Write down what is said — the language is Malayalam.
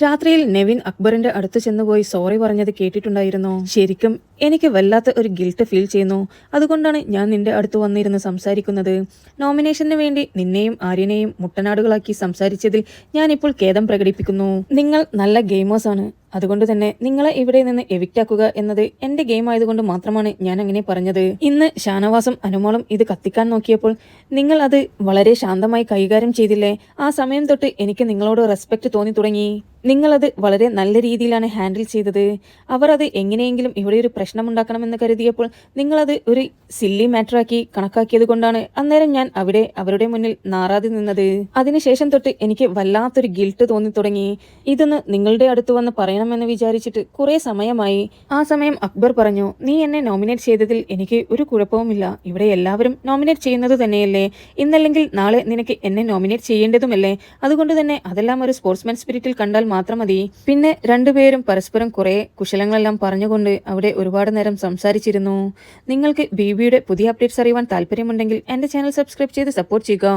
രാത്രിയിൽ നെവിൻ അക്ബറിന്റെ അടുത്ത് ചെന്നുപോയി സോറി പറഞ്ഞത് കേട്ടിട്ടുണ്ടായിരുന്നു. ശരിക്കും എനിക്ക് വല്ലാത്ത ഒരു ഗിൽട്ട് ഫീൽ ചെയ്യുന്നു. അതുകൊണ്ടാണ് ഞാൻ നിന്റെ അടുത്ത് വന്നിരുന്ന് സംസാരിക്കുന്നത്. നോമിനേഷന് വേണ്ടി നിന്നെയും ആര്യനെയും മുട്ടനാടുകളാക്കി സംസാരിച്ചതിൽ ഞാനിപ്പോൾ ഖേദം പ്രകടിപ്പിക്കുന്നു. നിങ്ങൾ നല്ല ഗെയിമേഴ്സാണ്. അതുകൊണ്ട് തന്നെ നിങ്ങളെ ഇവിടെ നിന്ന് എവിക്റ്റാക്കുക എന്നത് എന്റെ ഗെയിം ആയതുകൊണ്ട് മാത്രമാണ് ഞാൻ അങ്ങനെ പറഞ്ഞത്. ഇന്ന് ഷാനവാസും അനുമോളും ഇത് കത്തിക്കാൻ നോക്കിയപ്പോൾ നിങ്ങൾ അത് വളരെ ശാന്തമായി കൈകാര്യം ചെയ്തില്ലേ? ആ സമയം തൊട്ട് എനിക്ക് നിങ്ങളോട് റെസ്പെക്ട് തോന്നി തുടങ്ങി. നിങ്ങളത് വളരെ നല്ല രീതിയിലാണ് ഹാൻഡിൽ ചെയ്തത്. അവർ അത് എങ്ങനെയെങ്കിലും ഇവിടെ ഒരു പ്രശ്നമുണ്ടാക്കണമെന്ന് കരുതിയപ്പോൾ നിങ്ങളത് ഒരു സില്ലി മാറ്ററാക്കി കണക്കാക്കിയത് കൊണ്ടാണ് അന്നേരം ഞാൻ അവിടെ അവരുടെ മുന്നിൽ നാറാതെ നിന്നത്. അതിനുശേഷം തൊട്ട് എനിക്ക് വല്ലാത്തൊരു ഗിൽട്ട് തോന്നി തുടങ്ങി. ഇതൊന്ന് നിങ്ങളുടെ അടുത്ത് വന്ന് പറയണമെന്ന് വിചാരിച്ചിട്ട് കുറെ സമയമായി. ആ സമയം അക്ബർ പറഞ്ഞു, നീ എന്നെ നോമിനേറ്റ് ചെയ്തതിൽ എനിക്ക് ഒരു കുഴപ്പവുമില്ല. ഇവിടെ എല്ലാവരും നോമിനേറ്റ് ചെയ്യുന്നത് തന്നെയല്ലേ. ഇന്നല്ലെങ്കിൽ നാളെ നിനക്ക് എന്നെ നോമിനേറ്റ് ചെയ്യേണ്ടതുമല്ലേ. അതുകൊണ്ട് തന്നെ അതെല്ലാം ഒരു സ്പോർട്സ്മാൻ സ്പിരിറ്റിൽ കണ്ടാൽ മാത്രം മതി. പിന്നെ രണ്ടുപേരും പരസ്പരം കുറെ കുശലങ്ങളെല്ലാം പറഞ്ഞുകൊണ്ട് അവിടെ ഒരുപാട് നേരം സംസാരിച്ചിരുന്നു. നിങ്ങൾക്ക് ബിബിയുടെ പുതിയ അപ്ഡേറ്റ്സ് അറിയുവാൻ താല്പര്യമുണ്ടെങ്കിൽ എന്റെ ചാനൽ സബ്സ്ക്രൈബ് ചെയ്ത് സപ്പോർട്ട് ചെയ്യുക.